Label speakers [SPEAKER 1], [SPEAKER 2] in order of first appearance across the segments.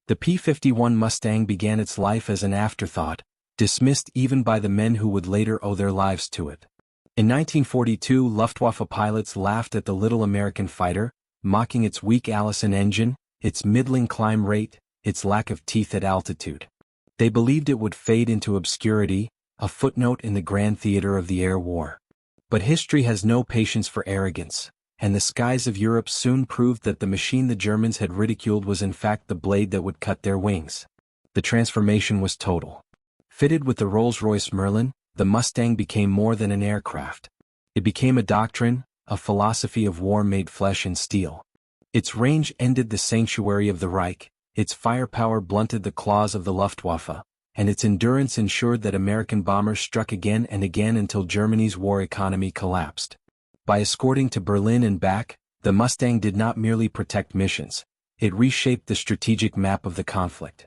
[SPEAKER 1] The P-51 Mustang began its life as an afterthought, dismissed even by the men who would later owe their lives to it. In 1942, Luftwaffe pilots laughed at the little American fighter, mocking its weak Allison engine, its middling climb rate, its lack of teeth at altitude. They believed it would fade into obscurity, a footnote in the grand theater of the air war. But history has no patience for arrogance, and the skies of Europe soon proved that the machine the Germans had ridiculed was in fact the blade that would cut their wings. The transformation was total. Fitted with the Rolls-Royce Merlin, the Mustang became more than an aircraft. It became a doctrine, a philosophy of war made flesh and steel. Its range ended the sanctuary of the Reich, its firepower blunted the claws of the Luftwaffe, and its endurance ensured that American bombers struck again and again until Germany's war economy collapsed. By escorting to Berlin and back, the Mustang did not merely protect missions, it reshaped the strategic map of the conflict.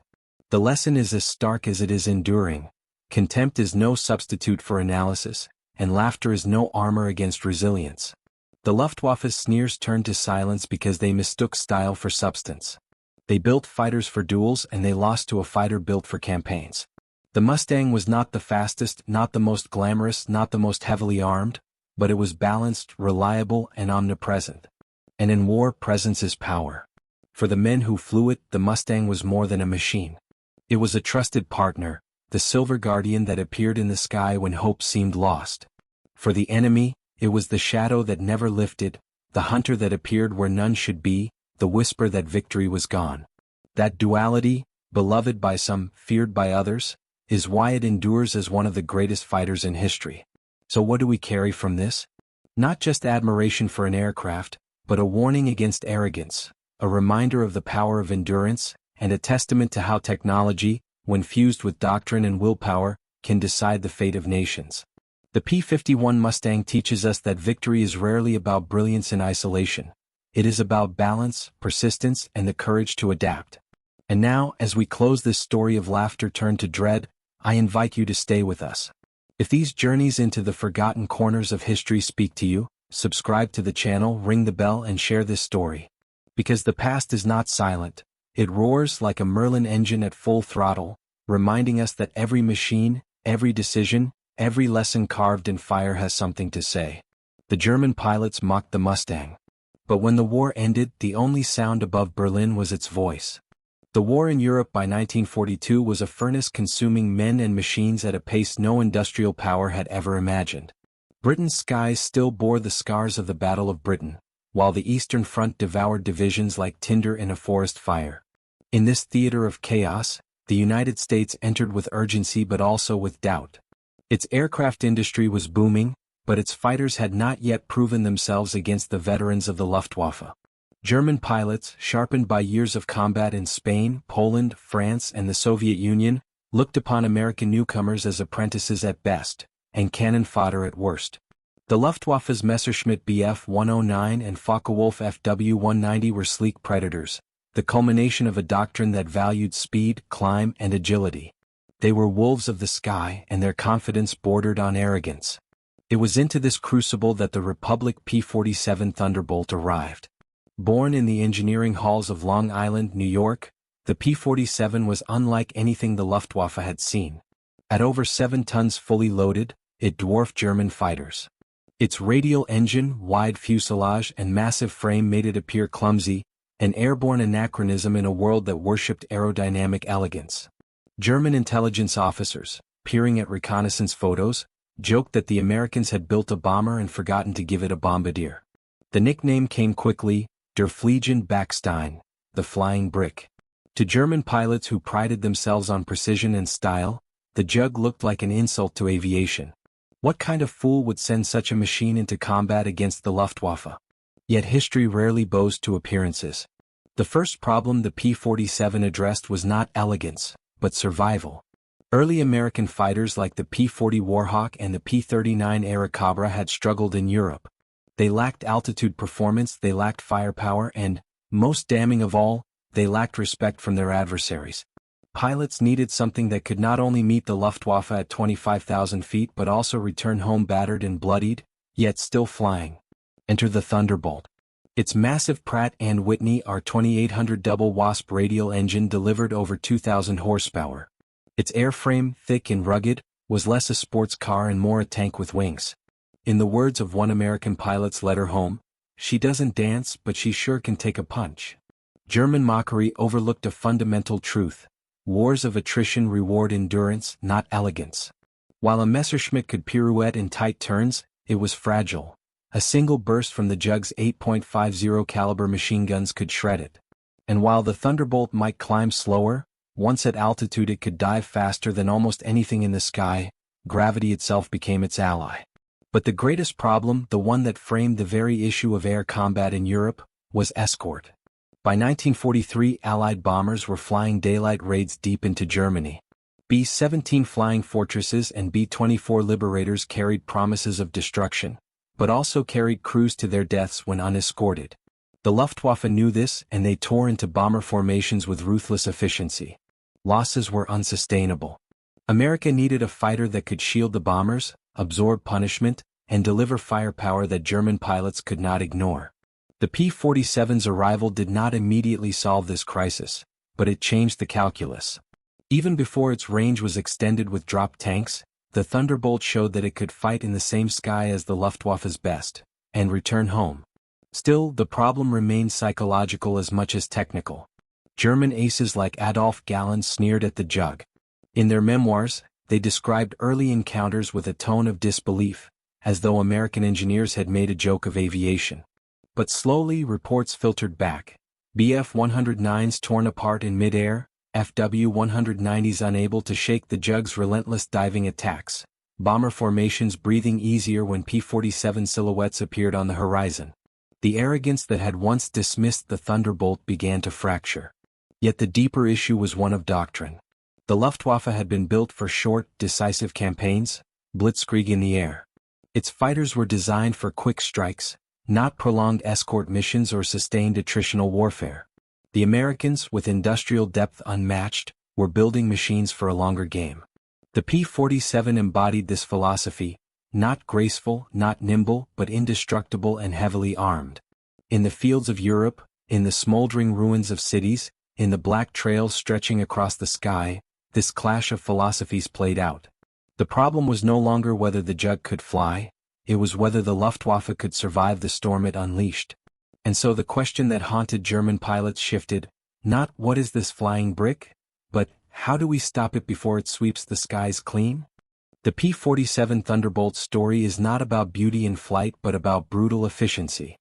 [SPEAKER 1] The lesson is as stark as it is enduring. Contempt is no substitute for analysis, and laughter is no armor against resilience. The Luftwaffe's sneers turned to silence because they mistook style for substance. They built fighters for duels and they lost to a fighter built for campaigns. The Mustang was not the fastest, not the most glamorous, not the most heavily armed, but it was balanced, reliable, and omnipresent. And in war, presence is power. For the men who flew it, the Mustang was more than a machine. It was a trusted partner, the silver guardian that appeared in the sky when hope seemed lost. For the enemy, it was the shadow that never lifted, the hunter that appeared where none should be, the whisper that victory was gone. That duality, beloved by some, feared by others, is why it endures as one of the greatest fighters in history. So what do we carry from this? Not just admiration for an aircraft, but a warning against arrogance, a reminder of the power of endurance, and a testament to how technology, when fused with doctrine and willpower, can decide the fate of nations. The P-51 Mustang teaches us that victory is rarely about brilliance in isolation. It is about balance, persistence, and the courage to adapt. And now, as we close this story of laughter turned to dread, I invite you to stay with us. If these journeys into the forgotten corners of history speak to you, subscribe to the channel, ring the bell, and share this story. Because the past is not silent. It roars like a Merlin engine at full throttle, reminding us that every machine, every decision, every lesson carved in fire has something to say. The German pilots mocked the Mustang. But when the war ended, the only sound above Berlin was its voice. The war in Europe by 1942 was a furnace consuming men and machines at a pace no industrial power had ever imagined. Britain's skies still bore the scars of the Battle of Britain, while the Eastern Front devoured divisions like tinder in a forest fire. In this theater of chaos, the United States entered with urgency but also with doubt. Its aircraft industry was booming, but its fighters had not yet proven themselves against the veterans of the Luftwaffe. German pilots, sharpened by years of combat in Spain, Poland, France, and the Soviet Union, looked upon American newcomers as apprentices at best, and cannon fodder at worst. The Luftwaffe's Messerschmitt Bf 109 and Focke-Wulf Fw 190 were sleek predators, the culmination of a doctrine that valued speed, climb, and agility. They were wolves of the sky, and their confidence bordered on arrogance. It was into this crucible that the Republic P-47 Thunderbolt arrived. Born in the engineering halls of Long Island, New York, the P-47 was unlike anything the Luftwaffe had seen. At over 7 tons fully loaded, it dwarfed German fighters. Its radial engine, wide fuselage, and massive frame made it appear clumsy, an airborne anachronism in a world that worshipped aerodynamic elegance. German intelligence officers, peering at reconnaissance photos, joked that the Americans had built a bomber and forgotten to give it a bombardier. The nickname came quickly, Der Fliegende Backstein, the flying brick. To German pilots who prided themselves on precision and style, the Jug looked like an insult to aviation. What kind of fool would send such a machine into combat against the Luftwaffe? Yet history rarely bows to appearances. The first problem the P-47 addressed was not elegance, but survival. Early American fighters like the P-40 Warhawk and the P-39 Airacobra had struggled in Europe. They lacked altitude performance, they lacked firepower, and, most damning of all, they lacked respect from their adversaries. Pilots needed something that could not only meet the Luftwaffe at 25,000 feet but also return home battered and bloodied, yet still flying. Enter the Thunderbolt. Its massive Pratt Whitney R-2800 double wasp radial engine delivered over 2,000 horsepower. Its airframe, thick and rugged, was less a sports car and more a tank with wings. In the words of one American pilot's letter home, "She doesn't dance, but she sure can take a punch." German mockery overlooked a fundamental truth. Wars of attrition reward endurance, not elegance. While a Messerschmitt could pirouette in tight turns, it was fragile. A single burst from the Jug's 8.50 caliber machine guns could shred it. And while the Thunderbolt might climb slower, once at altitude it could dive faster than almost anything in the sky. Gravity itself became its ally. But the greatest problem, the one that framed the very issue of air combat in Europe, was escort. By 1943, Allied bombers were flying daylight raids deep into Germany. B-17 Flying Fortresses and B-24 Liberators carried promises of destruction, but also carried crews to their deaths when unescorted. The Luftwaffe knew this, and they tore into bomber formations with ruthless efficiency. Losses were unsustainable. America needed a fighter that could shield the bombers, absorb punishment, and deliver firepower that German pilots could not ignore. The P-47's arrival did not immediately solve this crisis, but it changed the calculus. Even before its range was extended with drop tanks, the Thunderbolt showed that it could fight in the same sky as the Luftwaffe's best, and return home. Still, the problem remained psychological as much as technical. German aces like Adolf Galland sneered at the Jug. In their memoirs, they described early encounters with a tone of disbelief, as though American engineers had made a joke of aviation. But slowly reports filtered back. Bf-109s torn apart in mid-air, FW-190s unable to shake the Jug's relentless diving attacks, bomber formations breathing easier when P-47 silhouettes appeared on the horizon. The arrogance that had once dismissed the Thunderbolt began to fracture. Yet the deeper issue was one of doctrine. The Luftwaffe had been built for short, decisive campaigns, blitzkrieg in the air. Its fighters were designed for quick strikes, not prolonged escort missions or sustained attritional warfare. The Americans, with industrial depth unmatched, were building machines for a longer game. The P-47 embodied this philosophy, not graceful, not nimble, but indestructible and heavily armed. In the fields of Europe, in the smoldering ruins of cities, in the black trails stretching across the sky, this clash of philosophies played out. The problem was no longer whether the Jug could fly, it was whether the Luftwaffe could survive the storm it unleashed. And so the question that haunted German pilots shifted, not "what is this flying brick?" but "how do we stop it before it sweeps the skies clean?" The P-47 Thunderbolt story is not about beauty in flight but about brutal efficiency.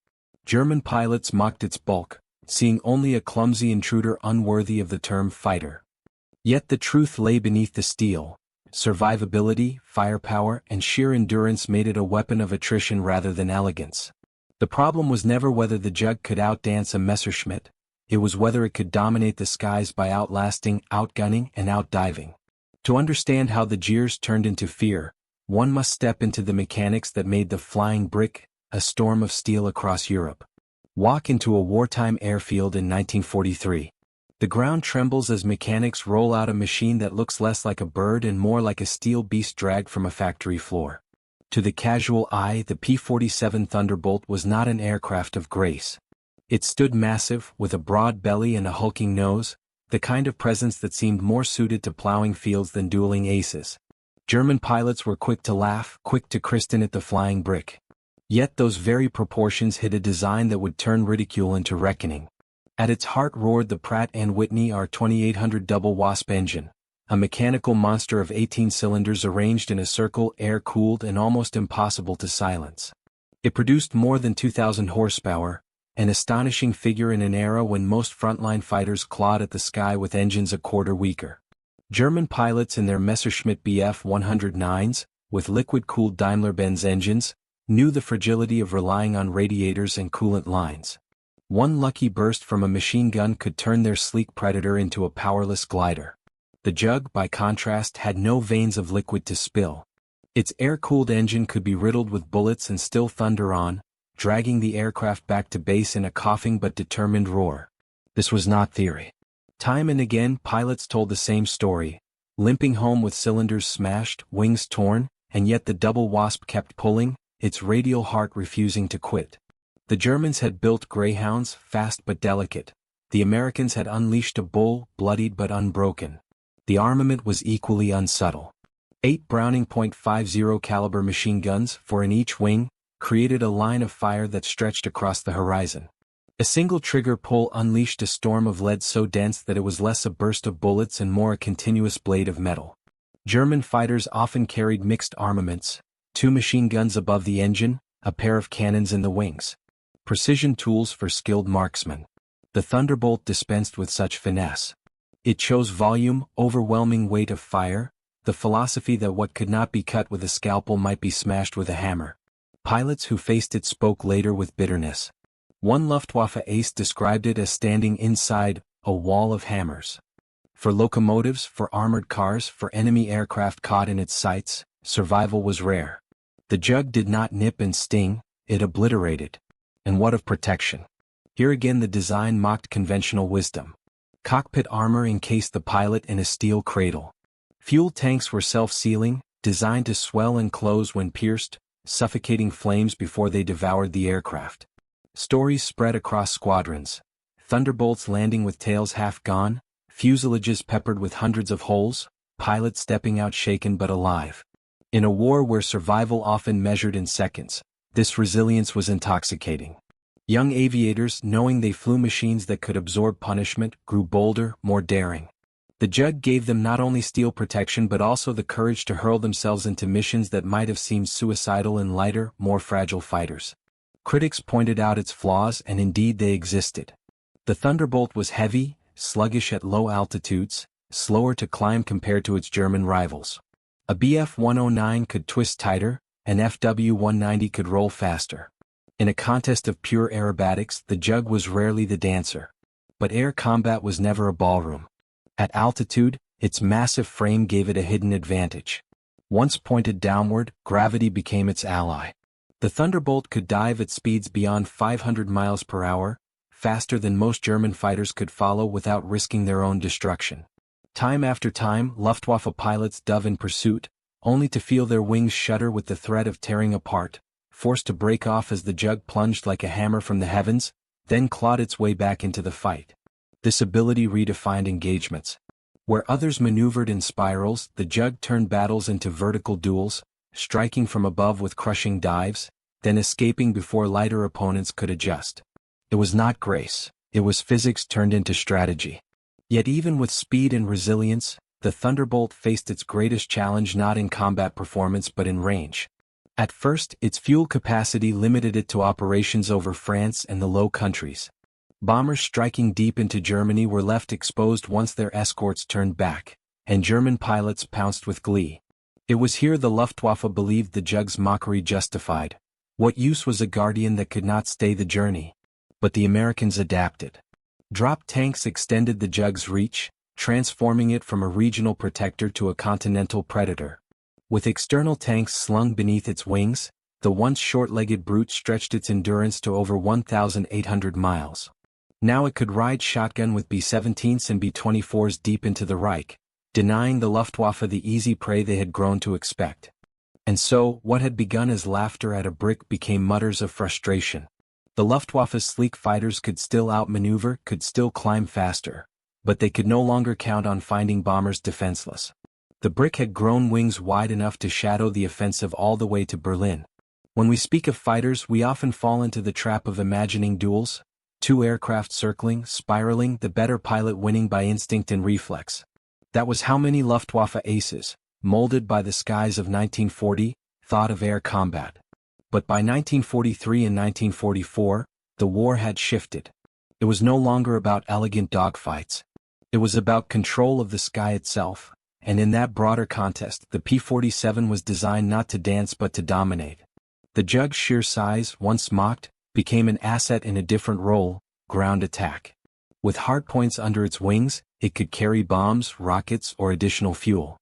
[SPEAKER 1] German pilots mocked its bulk, seeing only a clumsy intruder unworthy of the term fighter. Yet the truth lay beneath the steel. Survivability, firepower, and sheer endurance made it a weapon of attrition rather than elegance. The problem was never whether the Jug could outdance a Messerschmitt, it was whether it could dominate the skies by outlasting, outgunning, and outdiving. To understand how the jeers turned into fear, one must step into the mechanics that made the flying brick a storm of steel across Europe. Walk into a wartime airfield in 1943. The ground trembles as mechanics roll out a machine that looks less like a bird and more like a steel beast dragged from a factory floor. To the casual eye, the P-47 Thunderbolt was not an aircraft of grace. It stood massive, with a broad belly and a hulking nose, the kind of presence that seemed more suited to plowing fields than dueling aces. German pilots were quick to laugh, quick to christen it the flying brick. Yet those very proportions hid a design that would turn ridicule into reckoning. At its heart roared the Pratt Whitney R-2800 double wasp engine, a mechanical monster of 18 cylinders arranged in a circle, air-cooled and almost impossible to silence. It produced more than 2,000 horsepower, an astonishing figure in an era when most frontline fighters clawed at the sky with engines a quarter weaker. German pilots in their Messerschmitt Bf-109s, with liquid-cooled Daimler-Benz engines, knew the fragility of relying on radiators and coolant lines. One lucky burst from a machine gun could turn their sleek Predator into a powerless glider. The Jug, by contrast, had no veins of liquid to spill. Its air-cooled engine could be riddled with bullets and still thunder on, dragging the aircraft back to base in a coughing but determined roar. This was not theory. Time and again, pilots told the same story, limping home with cylinders smashed, wings torn, and yet the double wasp kept pulling, its radial heart refusing to quit. The Germans had built Greyhounds, fast but delicate. The Americans had unleashed a bull, bloodied but unbroken. The armament was equally unsubtle. 8 Browning .50 caliber machine guns, 4 in each wing, created a line of fire that stretched across the horizon. A single trigger pull unleashed a storm of lead so dense that it was less a burst of bullets and more a continuous blade of metal. German fighters often carried mixed armaments, 2 machine guns above the engine, a pair of cannons in the wings. Precision tools for skilled marksmen. The Thunderbolt dispensed with such finesse. It chose volume, overwhelming weight of fire, the philosophy that what could not be cut with a scalpel might be smashed with a hammer. Pilots who faced it spoke later with bitterness. One Luftwaffe ace described it as standing inside a wall of hammers. For locomotives, for armored cars, for enemy aircraft caught in its sights, survival was rare. The Jug did not nip and sting, it obliterated. And what of protection? Here again the design mocked conventional wisdom. Cockpit armor encased the pilot in a steel cradle. Fuel tanks were self-sealing, designed to swell and close when pierced, suffocating flames before they devoured the aircraft. Stories spread across squadrons. Thunderbolts landing with tails half gone, fuselages peppered with hundreds of holes, pilots stepping out shaken but alive. In a war where survival often measured in seconds, this resilience was intoxicating. Young aviators, knowing they flew machines that could absorb punishment, grew bolder, more daring. The Jug gave them not only steel protection but also the courage to hurl themselves into missions that might have seemed suicidal in lighter, more fragile fighters. Critics pointed out its flaws, and indeed they existed. The Thunderbolt was heavy, sluggish at low altitudes, slower to climb compared to its German rivals. A Bf-109 could twist tighter, an FW-190 could roll faster. In a contest of pure aerobatics, the Jug was rarely the dancer. But air combat was never a ballroom. At altitude, its massive frame gave it a hidden advantage. Once pointed downward, gravity became its ally. The Thunderbolt could dive at speeds beyond 500 miles per hour, faster than most German fighters could follow without risking their own destruction. Time after time, Luftwaffe pilots dove in pursuit, only to feel their wings shudder with the threat of tearing apart, forced to break off as the Jug plunged like a hammer from the heavens, then clawed its way back into the fight. This ability redefined engagements. Where others maneuvered in spirals, the Jug turned battles into vertical duels, striking from above with crushing dives, then escaping before lighter opponents could adjust. It was not grace, it was physics turned into strategy. Yet even with speed and resilience, the Thunderbolt faced its greatest challenge not in combat performance but in range. At first, its fuel capacity limited it to operations over France and the Low Countries. Bombers striking deep into Germany were left exposed once their escorts turned back, and German pilots pounced with glee. It was here the Luftwaffe believed the Jug's mockery justified. What use was a guardian that could not stay the journey? But the Americans adapted. Drop tanks extended the Jug's reach, transforming it from a regional protector to a continental predator. With external tanks slung beneath its wings, the once short-legged brute stretched its endurance to over 1,800 miles. Now it could ride shotgun with B-17s and B-24s deep into the Reich, denying the Luftwaffe the easy prey they had grown to expect. And so, what had begun as laughter at a brick became mutters of frustration. The Luftwaffe's sleek fighters could still outmaneuver, could still climb faster, but they could no longer count on finding bombers defenseless. The brick had grown wings wide enough to shadow the offensive all the way to Berlin. When we speak of fighters, we often fall into the trap of imagining duels, 2 aircraft circling, spiraling, the better pilot winning by instinct and reflex. That was how many Luftwaffe aces, molded by the skies of 1940, thought of air combat. But by 1943 and 1944, the war had shifted. It was no longer about elegant dogfights. It was about control of the sky itself, and in that broader contest, the P-47 was designed not to dance but to dominate. The Jug's sheer size, once mocked, became an asset in a different role, ground attack. With hardpoints under its wings, it could carry bombs, rockets, or additional fuel.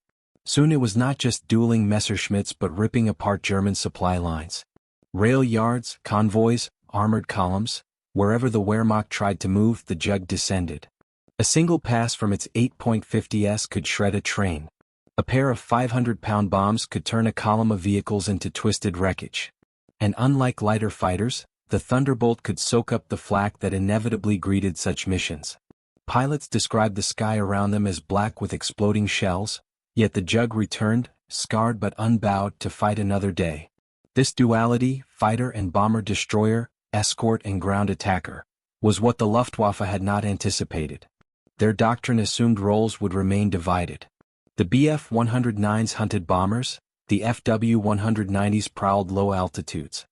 [SPEAKER 1] Soon it was not just dueling Messerschmitts but ripping apart German supply lines. Rail yards, convoys, armored columns, wherever the Wehrmacht tried to move, the Jug descended. A single pass from its 8.50s could shred a train. A pair of 500-pound bombs could turn a column of vehicles into twisted wreckage. And unlike lighter fighters, the Thunderbolt could soak up the flak that inevitably greeted such missions. Pilots described the sky around them as black with exploding shells, yet the Jug returned, scarred but unbowed, to fight another day. This duality, fighter and bomber destroyer, escort and ground attacker, was what the Luftwaffe had not anticipated. Their doctrine assumed roles would remain divided. The Bf-109s hunted bombers, the FW-190s prowled low altitudes.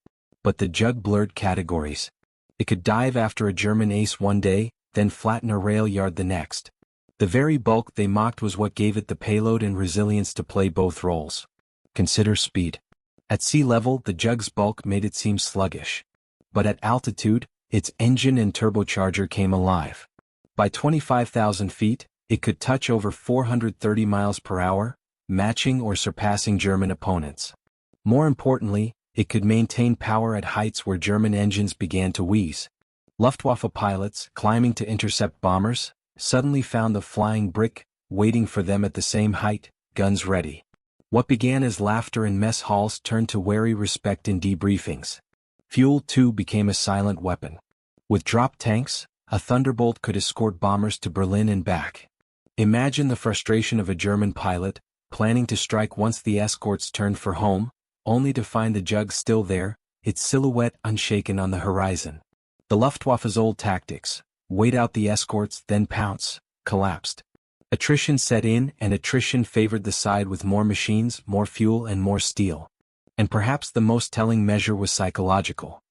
[SPEAKER 1] But the Jug blurred categories. It could dive after a German ace one day, then flatten a rail yard the next. The very bulk they mocked was what gave it the payload and resilience to play both roles. Consider speed. At sea level, the Jug's bulk made it seem sluggish. But at altitude, its engine and turbocharger came alive. By 25,000 feet, it could touch over 430 miles per hour, matching or surpassing German opponents. More importantly, it could maintain power at heights where German engines began to wheeze. Luftwaffe pilots, climbing to intercept bombers, suddenly found the flying brick, waiting for them at the same height, guns ready. What began as laughter in mess halls turned to wary respect in debriefings. Fuel, too, became a silent weapon. With drop tanks, a Thunderbolt could escort bombers to Berlin and back. Imagine the frustration of a German pilot, planning to strike once the escorts turned for home, only to find the Jug still there, its silhouette unshaken on the horizon. The Luftwaffe's old tactics, wait out the escorts then pounce, collapsed. Attrition set in, and attrition favored the side with more machines, more fuel and more steel. And perhaps the most telling measure was psychological.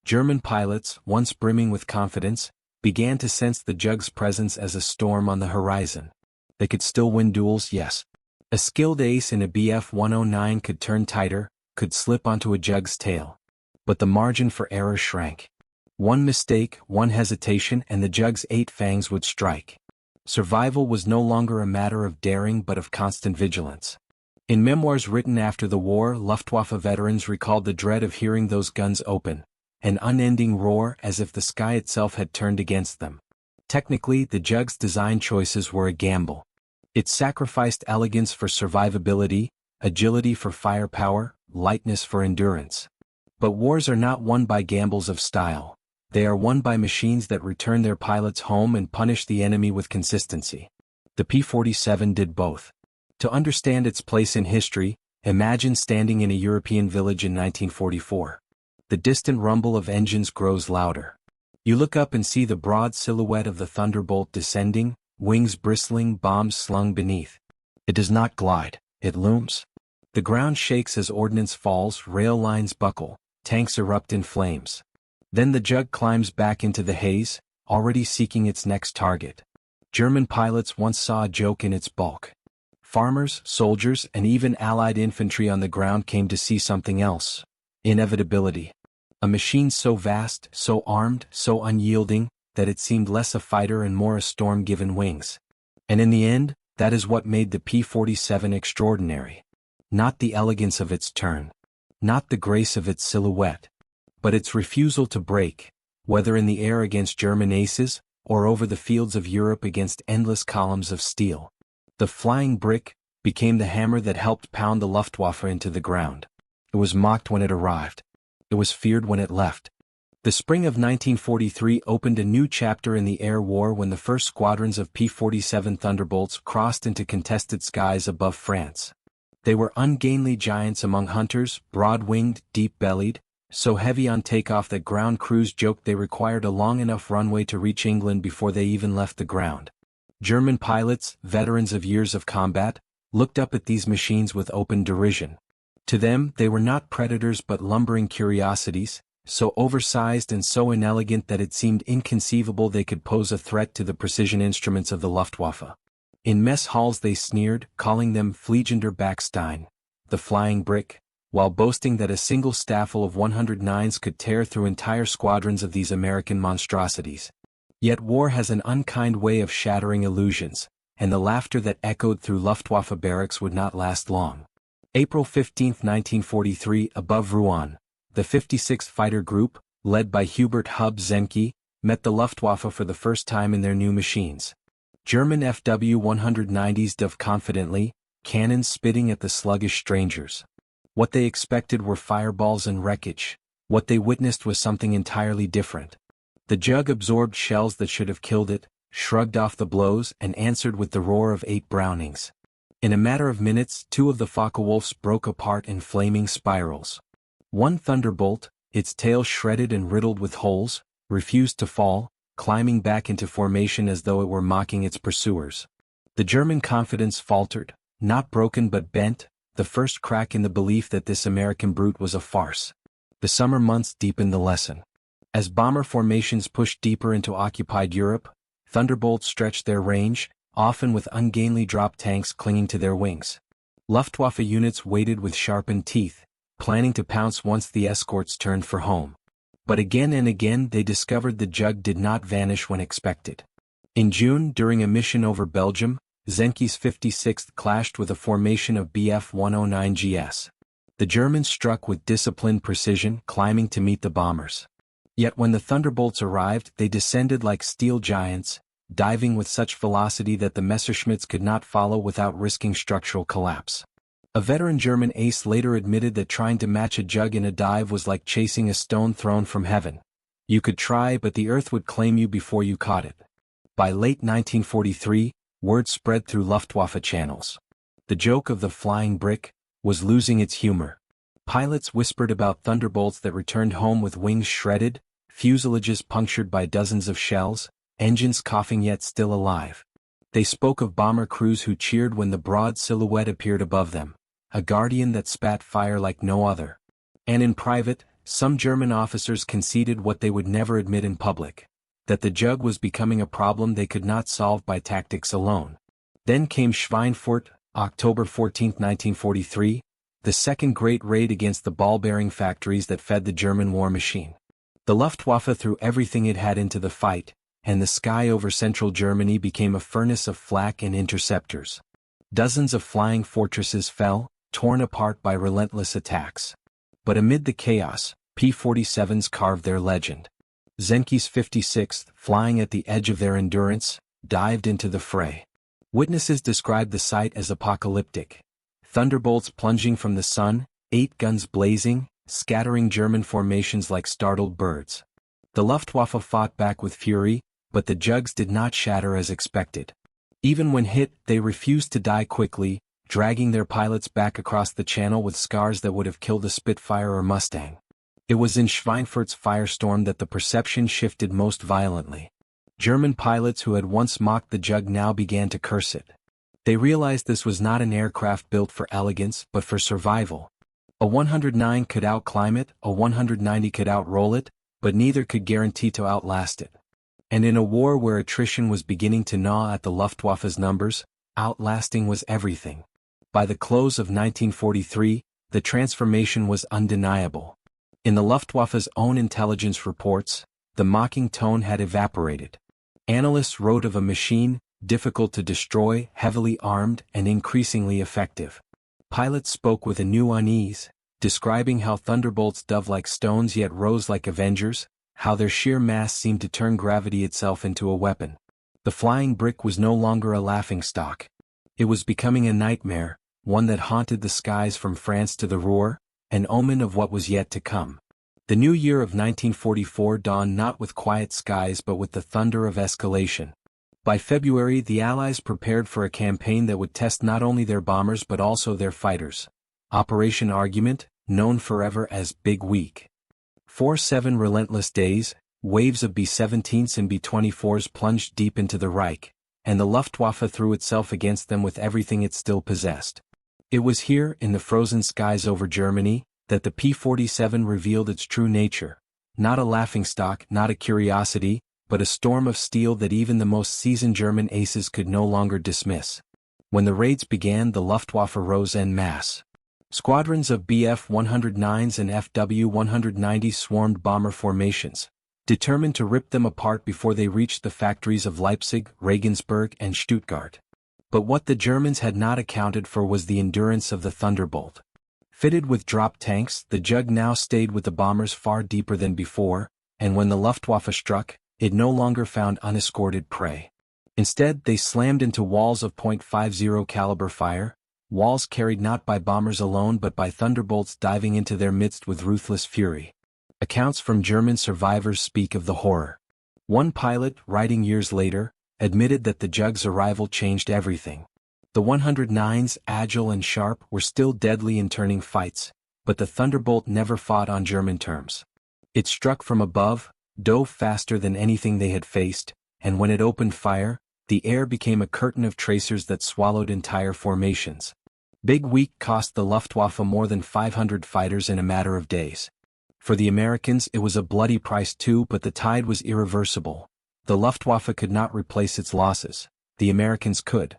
[SPEAKER 1] German pilots, once brimming with confidence, began to sense the Jug's presence as a storm on the horizon. They could still win duels, yes. A skilled ace in a Bf-109 could turn tighter, could slip onto a Jug's tail. But the margin for error shrank. One mistake, one hesitation, and the Jug's 8 fangs would strike. Survival was no longer a matter of daring but of constant vigilance. In memoirs written after the war, Luftwaffe veterans recalled the dread of hearing those guns open, an unending roar as if the sky itself had turned against them. Technically, the Jug's design choices were a gamble. It sacrificed elegance for survivability, agility for firepower, lightness for endurance. But wars are not won by gambles of style. They are won by machines that return their pilots home and punish the enemy with consistency. The P-47 did both. To understand its place in history, imagine standing in a European village in 1944. The distant rumble of engines grows louder. You look up and see the broad silhouette of the Thunderbolt descending, wings bristling, bombs slung beneath. It does not glide, it looms. The ground shakes as ordnance falls, rail lines buckle, tanks erupt in flames. Then the Jug climbs back into the haze, already seeking its next target. German pilots once saw a joke in its bulk. Farmers, soldiers, and even Allied infantry on the ground came to see something else. Inevitability. A machine so vast, so armed, so unyielding, that it seemed less a fighter and more a storm given wings. And in the end, that is what made the P-47 extraordinary. Not the elegance of its turn. Not the grace of its silhouette. But its refusal to break, whether in the air against German aces, or over the fields of Europe against endless columns of steel. The flying brick became the hammer that helped pound the Luftwaffe into the ground. It was mocked when it arrived. It was feared when it left. The spring of 1943 opened a new chapter in the air war when the first squadrons of P-47 Thunderbolts crossed into contested skies above France. They were ungainly giants among hunters, broad-winged, deep-bellied, so heavy on takeoff that ground crews joked they required a long enough runway to reach England before they even left the ground. German pilots, veterans of years of combat, looked up at these machines with open derision. To them, they were not predators but lumbering curiosities, so oversized and so inelegant that it seemed inconceivable they could pose a threat to the precision instruments of the Luftwaffe. In mess halls they sneered, calling them Fliegender Backstein, the flying brick, while boasting that a single staffel of 109s could tear through entire squadrons of these American monstrosities. Yet war has an unkind way of shattering illusions, and the laughter that echoed through Luftwaffe barracks would not last long. April 15, 1943, above Rouen, the 56th Fighter Group, led by Hubert Hub Zenke, met the Luftwaffe for the first time in their new machines. German FW-190s dove confidently, cannons spitting at the sluggish strangers. What they expected were fireballs and wreckage. What they witnessed was something entirely different. The Jug absorbed shells that should have killed it, shrugged off the blows and answered with the roar of 8 Brownings. In a matter of minutes, 2 of the Focke-Wulfs broke apart in flaming spirals. One Thunderbolt, its tail shredded and riddled with holes, refused to fall, climbing back into formation as though it were mocking its pursuers. The German confidence faltered, not broken but bent, the first crack in the belief that this American brute was a farce. The summer months deepened the lesson. As bomber formations pushed deeper into occupied Europe, Thunderbolts stretched their range, often with ungainly drop tanks clinging to their wings. Luftwaffe units waited with sharpened teeth, planning to pounce once the escorts turned for home. But again and again they discovered the Jug did not vanish when expected. In June, during a mission over Belgium, Zenke's 56th clashed with a formation of Bf-109gs. The Germans struck with disciplined precision, climbing to meet the bombers. Yet when the Thunderbolts arrived, they descended like steel giants, diving with such velocity that the Messerschmitts could not follow without risking structural collapse. A veteran German ace later admitted that trying to match a Jug in a dive was like chasing a stone thrown from heaven. You could try, but the earth would claim you before you caught it. By late 1943, word spread through Luftwaffe channels. The joke of the flying brick was losing its humor. Pilots whispered about Thunderbolts that returned home with wings shredded, fuselages punctured by dozens of shells, engines coughing yet still alive. They spoke of bomber crews who cheered when the broad silhouette appeared above them, a guardian that spat fire like no other. And in private, some German officers conceded what they would never admit in public, that the Jug was becoming a problem they could not solve by tactics alone. Then came Schweinfurt, October 14, 1943, the second great raid against the ball-bearing factories that fed the German war machine. The Luftwaffe threw everything it had into the fight, and the sky over central Germany became a furnace of flak and interceptors. Dozens of flying fortresses fell, torn apart by relentless attacks. But amid the chaos, P-47s carved their legend. Zenke's 56th, flying at the edge of their endurance, dived into the fray. Witnesses described the sight as apocalyptic. Thunderbolts plunging from the sun, 8 guns blazing, scattering German formations like startled birds. The Luftwaffe fought back with fury, but the Jugs did not shatter as expected. Even when hit, they refused to die quickly, dragging their pilots back across the channel with scars that would have killed a Spitfire or Mustang. It was in Schweinfurt's firestorm that the perception shifted most violently. German pilots who had once mocked the Jug now began to curse it. They realized this was not an aircraft built for elegance but for survival. A 109 could outclimb it, a 190 could outroll it, but neither could guarantee to outlast it. And in a war where attrition was beginning to gnaw at the Luftwaffe's numbers, outlasting was everything. By the close of 1943, the transformation was undeniable. In the Luftwaffe's own intelligence reports, the mocking tone had evaporated. Analysts wrote of a machine, difficult to destroy, heavily armed, and increasingly effective. Pilots spoke with a new unease, describing how Thunderbolts dove like stones yet rose like avengers, how their sheer mass seemed to turn gravity itself into a weapon. The flying brick was no longer a laughingstock. It was becoming a nightmare, one that haunted the skies from France to the Ruhr, an omen of what was yet to come. The new year of 1944 dawned not with quiet skies but with the thunder of escalation. By February, the Allies prepared for a campaign that would test not only their bombers but also their fighters. Operation Argument, known forever as Big Week. 7 relentless days, waves of B-17s and B-24s plunged deep into the Reich, and the Luftwaffe threw itself against them with everything it still possessed. It was here, in the frozen skies over Germany, that the P-47 revealed its true nature, not a laughingstock, not a curiosity, but a storm of steel that even the most seasoned German aces could no longer dismiss. When the raids began, the Luftwaffe rose en masse. Squadrons of Bf-109s and Fw-190s swarmed bomber formations, determined to rip them apart before they reached the factories of Leipzig, Regensburg, and Stuttgart. But what the Germans had not accounted for was the endurance of the Thunderbolt. Fitted with drop tanks, the Jug now stayed with the bombers far deeper than before, and when the Luftwaffe struck, it no longer found unescorted prey. Instead, they slammed into walls of .50 caliber fire, walls carried not by bombers alone but by Thunderbolts diving into their midst with ruthless fury. Accounts from German survivors speak of the horror. One pilot, writing years later, admitted that the Jug's arrival changed everything. The 109s, agile and sharp, were still deadly in turning fights, but the Thunderbolt never fought on German terms. It struck from above, dove faster than anything they had faced, and when it opened fire, the air became a curtain of tracers that swallowed entire formations. Big Week cost the Luftwaffe more than 500 fighters in a matter of days. For the Americans it was a bloody price too, but the tide was irreversible. The Luftwaffe could not replace its losses. The Americans could.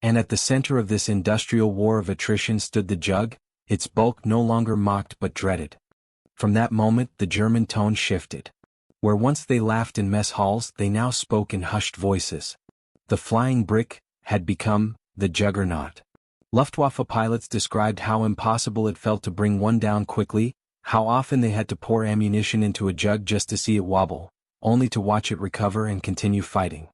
[SPEAKER 1] And at the center of this industrial war of attrition stood the Jug, its bulk no longer mocked but dreaded. From that moment the German tone shifted. Where once they laughed in mess halls, they now spoke in hushed voices. The flying brick had become the juggernaut. Luftwaffe pilots described how impossible it felt to bring one down quickly, how often they had to pour ammunition into a Jug just to see it wobble, only to watch it recover and continue fighting.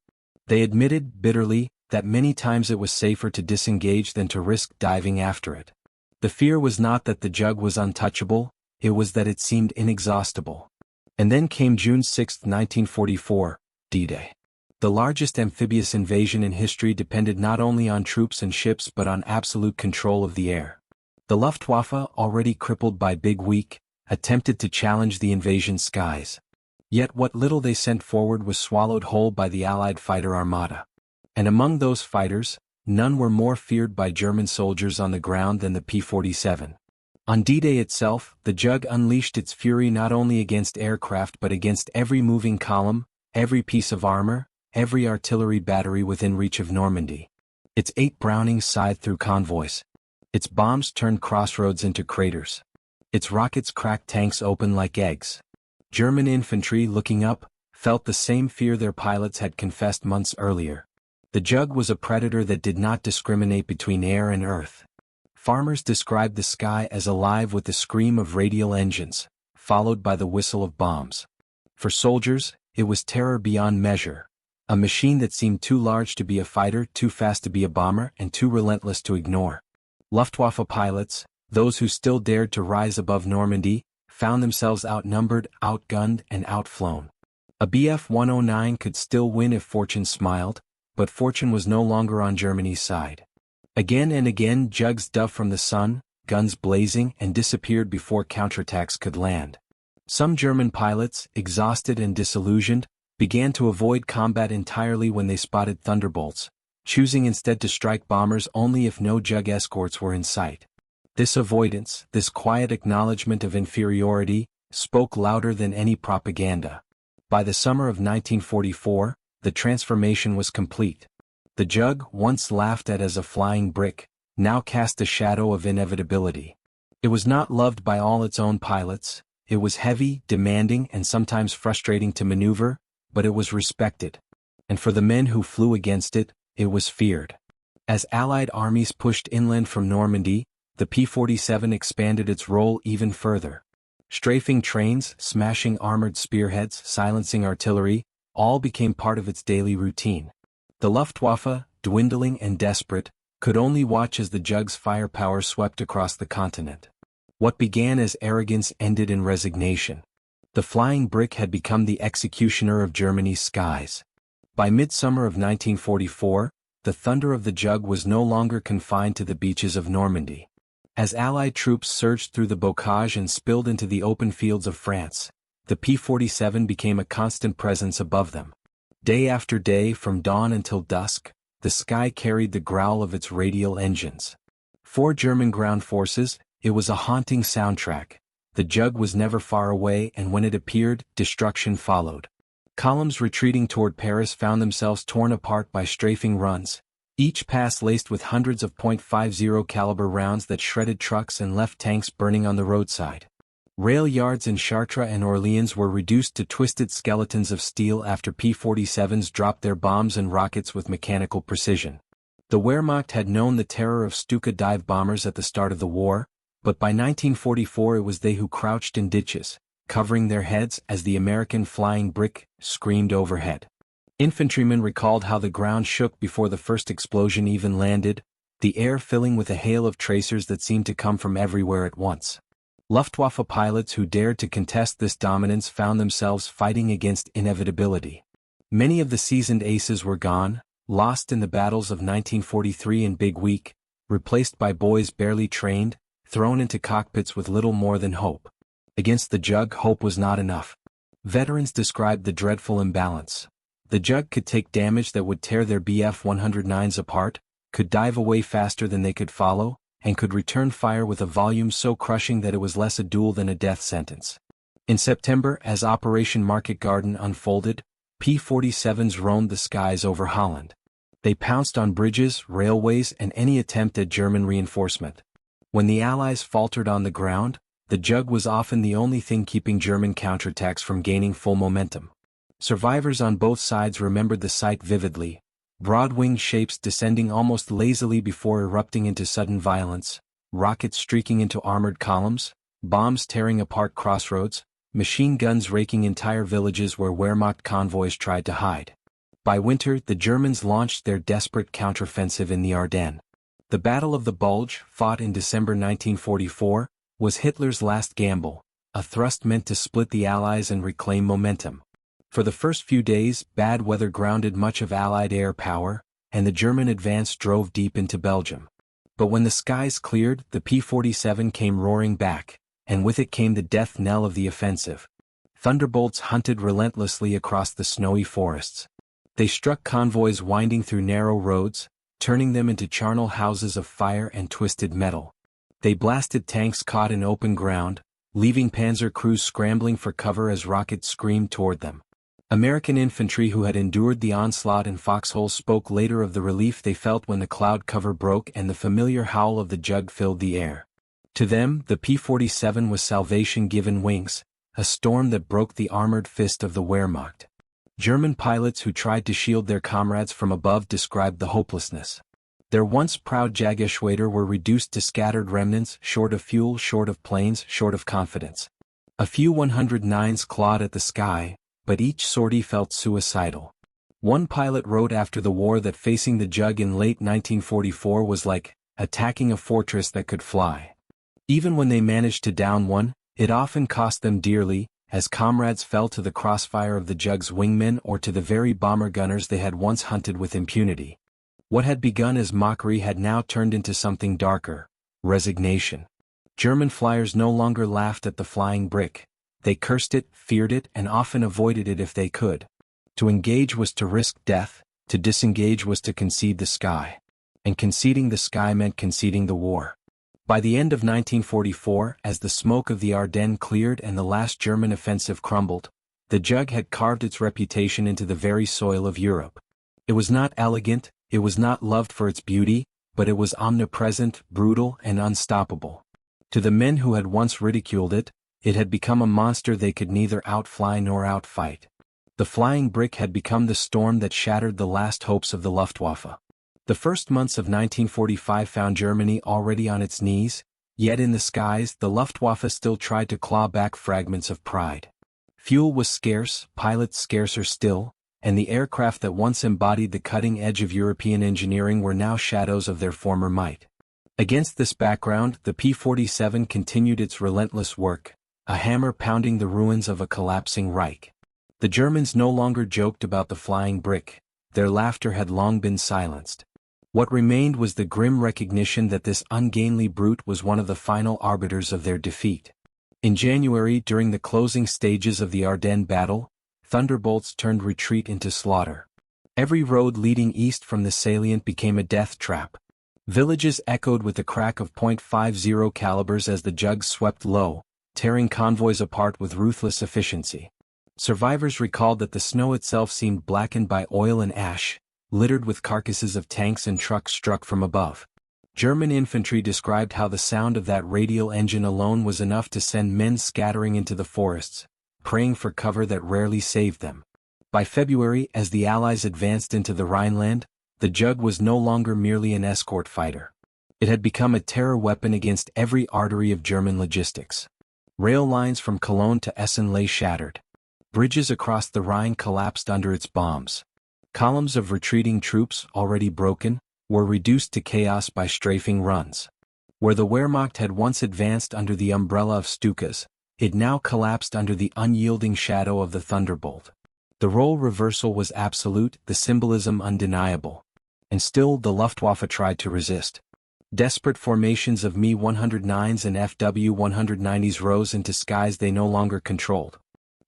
[SPEAKER 1] They admitted, bitterly, that many times it was safer to disengage than to risk diving after it. The fear was not that the Jug was untouchable, it was that it seemed inexhaustible. And then came June 6, 1944, D-Day. The largest amphibious invasion in history depended not only on troops and ships but on absolute control of the air. The Luftwaffe, already crippled by Big Week, attempted to challenge the invasion skies. Yet what little they sent forward was swallowed whole by the Allied fighter armada. And among those fighters, none were more feared by German soldiers on the ground than the P-47. On D-Day itself, the Jug unleashed its fury not only against aircraft but against every moving column, every piece of armor, every artillery battery within reach of Normandy. Its 8 Brownings scythed through convoys. Its bombs turned crossroads into craters. Its rockets cracked tanks open like eggs. German infantry, looking up, felt the same fear their pilots had confessed months earlier. The Jug was a predator that did not discriminate between air and earth. Farmers described the sky as alive with the scream of radial engines, followed by the whistle of bombs. For soldiers, it was terror beyond measure. A machine that seemed too large to be a fighter, too fast to be a bomber, and too relentless to ignore. Luftwaffe pilots, those who still dared to rise above Normandy, found themselves outnumbered, outgunned, and outflown. A Bf 109 could still win if fortune smiled, but fortune was no longer on Germany's side. Again and again Jugs dove from the sun, guns blazing, and disappeared before counterattacks could land. Some German pilots, exhausted and disillusioned, began to avoid combat entirely when they spotted Thunderbolts, choosing instead to strike bombers only if no Jug escorts were in sight. This avoidance, this quiet acknowledgement of inferiority, spoke louder than any propaganda. By the summer of 1944, the transformation was complete. The Jug, once laughed at as a flying brick, now cast a shadow of inevitability. It was not loved by all its own pilots, it was heavy, demanding, and sometimes frustrating to maneuver, but it was respected. And for the men who flew against it, it was feared. As Allied armies pushed inland from Normandy, the P-47 expanded its role even further. Strafing trains, smashing armored spearheads, silencing artillery, all became part of its daily routine. The Luftwaffe, dwindling and desperate, could only watch as the Jug's firepower swept across the continent. What began as arrogance ended in resignation. The flying brick had become the executioner of Germany's skies. By midsummer of 1944, the thunder of the Jug was no longer confined to the beaches of Normandy. As Allied troops surged through the bocage and spilled into the open fields of France, the P-47 became a constant presence above them. Day after day, from dawn until dusk, the sky carried the growl of its radial engines. For German ground forces, it was a haunting soundtrack. The Jug was never far away, and when it appeared, destruction followed. Columns retreating toward Paris found themselves torn apart by strafing runs, each pass laced with hundreds of .50 caliber rounds that shredded trucks and left tanks burning on the roadside. Rail yards in Chartres and Orleans were reduced to twisted skeletons of steel after P-47s dropped their bombs and rockets with mechanical precision. The Wehrmacht had known the terror of Stuka dive bombers at the start of the war, but by 1944 it was they who crouched in ditches, covering their heads as the American flying brick screamed overhead. Infantrymen recalled how the ground shook before the first explosion even landed, the air filling with a hail of tracers that seemed to come from everywhere at once. Luftwaffe pilots who dared to contest this dominance found themselves fighting against inevitability. Many of the seasoned aces were gone, lost in the battles of 1943 and Big Week, replaced by boys barely trained, thrown into cockpits with little more than hope. Against the Jug, hope was not enough. Veterans described the dreadful imbalance. The Jug could take damage that would tear their Bf-109s apart, could dive away faster than they could follow, and could return fire with a volume so crushing that it was less a duel than a death sentence. In September, as Operation Market Garden unfolded, P-47s roamed the skies over Holland. They pounced on bridges, railways, and any attempt at German reinforcement. When the Allies faltered on the ground, the Jug was often the only thing keeping German counterattacks from gaining full momentum. Survivors on both sides remembered the sight vividly: broad-winged shapes descending almost lazily before erupting into sudden violence, rockets streaking into armored columns, bombs tearing apart crossroads, machine guns raking entire villages where Wehrmacht convoys tried to hide. By winter, the Germans launched their desperate counteroffensive in the Ardennes. The Battle of the Bulge, fought in December 1944, was Hitler's last gamble, a thrust meant to split the Allies and reclaim momentum. For the first few days, bad weather grounded much of Allied air power, and the German advance drove deep into Belgium. But when the skies cleared, the P-47 came roaring back, and with it came the death knell of the offensive. Thunderbolts hunted relentlessly across the snowy forests. They struck convoys winding through narrow roads, turning them into charnel houses of fire and twisted metal. They blasted tanks caught in open ground, leaving panzer crews scrambling for cover as rockets screamed toward them. American infantry who had endured the onslaught in foxholes spoke later of the relief they felt when the cloud cover broke and the familiar howl of the Jug filled the air. To them, the P-47 was salvation given wings, a storm that broke the armored fist of the Wehrmacht. German pilots who tried to shield their comrades from above described the hopelessness. Their once proud Jagdgeschwader were reduced to scattered remnants, short of fuel, short of planes, short of confidence. A few 109s clawed at the sky, but each sortie felt suicidal. One pilot wrote after the war that facing the Jug in late 1944 was like attacking a fortress that could fly. Even when they managed to down one, it often cost them dearly, as comrades fell to the crossfire of the Jug's wingmen or to the very bomber gunners they had once hunted with impunity. What had begun as mockery had now turned into something darker: resignation. German flyers no longer laughed at the flying brick. They cursed it, feared it, and often avoided it if they could. To engage was to risk death, to disengage was to concede the sky. And conceding the sky meant conceding the war. By the end of 1944, as the smoke of the Ardennes cleared and the last German offensive crumbled, the Jug had carved its reputation into the very soil of Europe. It was not elegant, it was not loved for its beauty, but it was omnipresent, brutal, and unstoppable. To the men who had once ridiculed it, it had become a monster they could neither outfly nor outfight. The flying brick had become the storm that shattered the last hopes of the Luftwaffe. The first months of 1945 found Germany already on its knees, yet in the skies the Luftwaffe still tried to claw back fragments of pride. Fuel was scarce, pilots scarcer still, and the aircraft that once embodied the cutting edge of European engineering were now shadows of their former might. Against this background, the P-47 continued its relentless work, a hammer pounding the ruins of a collapsing Reich. The Germans no longer joked about the flying brick, their laughter had long been silenced. What remained was the grim recognition that this ungainly brute was one of the final arbiters of their defeat. In January, during the closing stages of the Ardennes battle, Thunderbolts turned retreat into slaughter. Every road leading east from the salient became a death trap. Villages echoed with the crack of .50 calibers as the Jugs swept low, tearing convoys apart with ruthless efficiency. Survivors recalled that the snow itself seemed blackened by oil and ash, littered with carcasses of tanks and trucks struck from above. German infantry described how the sound of that radial engine alone was enough to send men scattering into the forests, praying for cover that rarely saved them. By February, as the Allies advanced into the Rhineland, the Jug was no longer merely an escort fighter. It had become a terror weapon against every artery of German logistics. Rail lines from Cologne to Essen lay shattered. Bridges across the Rhine collapsed under its bombs. Columns of retreating troops, already broken, were reduced to chaos by strafing runs. Where the Wehrmacht had once advanced under the umbrella of Stukas, it now collapsed under the unyielding shadow of the Thunderbolt. The role reversal was absolute, the symbolism undeniable. And still the Luftwaffe tried to resist. Desperate formations of Me-109s and FW-190s rose into skies they no longer controlled.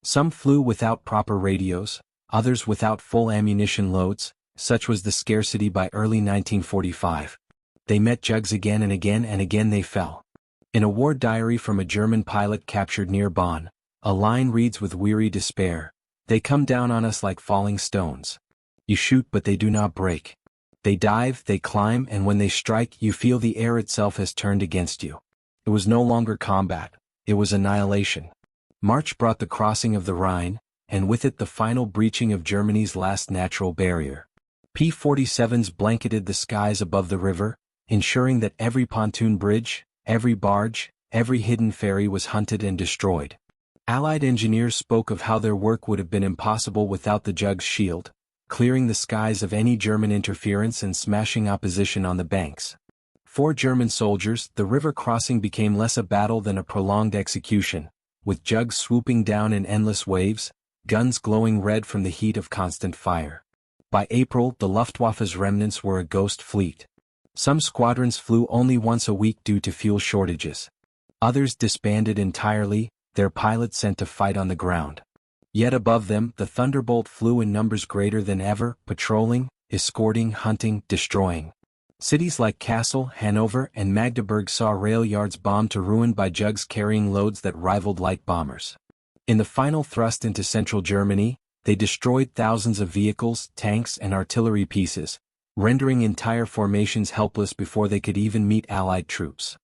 [SPEAKER 1] Some flew without proper radios, others without full ammunition loads. Such was the scarcity by early 1945. They met jugs again and again and again they fell. In a war diary from a German pilot captured near Bonn, a line reads with weary despair, "They come down on us like falling stones. You shoot but they do not break. They dive, they climb, and when they strike you feel the air itself has turned against you." It was no longer combat, it was annihilation. March brought the crossing of the Rhine, and with it the final breaching of Germany's last natural barrier. P-47s blanketed the skies above the river, ensuring that every pontoon bridge, every barge, every hidden ferry was hunted and destroyed. Allied engineers spoke of how their work would have been impossible without the Jug's shield, clearing the skies of any German interference and smashing opposition on the banks. For German soldiers, the river crossing became less a battle than a prolonged execution, with Jugs swooping down in endless waves, guns glowing red from the heat of constant fire. By April, the Luftwaffe's remnants were a ghost fleet. Some squadrons flew only once a week due to fuel shortages. Others disbanded entirely, their pilots sent to fight on the ground. Yet above them, the Thunderbolt flew in numbers greater than ever, patrolling, escorting, hunting, destroying. Cities like Kassel, Hanover, and Magdeburg saw rail yards bombed to ruin by Jugs carrying loads that rivaled light bombers. In the final thrust into central Germany, they destroyed thousands of vehicles, tanks, and artillery pieces, rendering entire formations helpless before they could even meet Allied troops.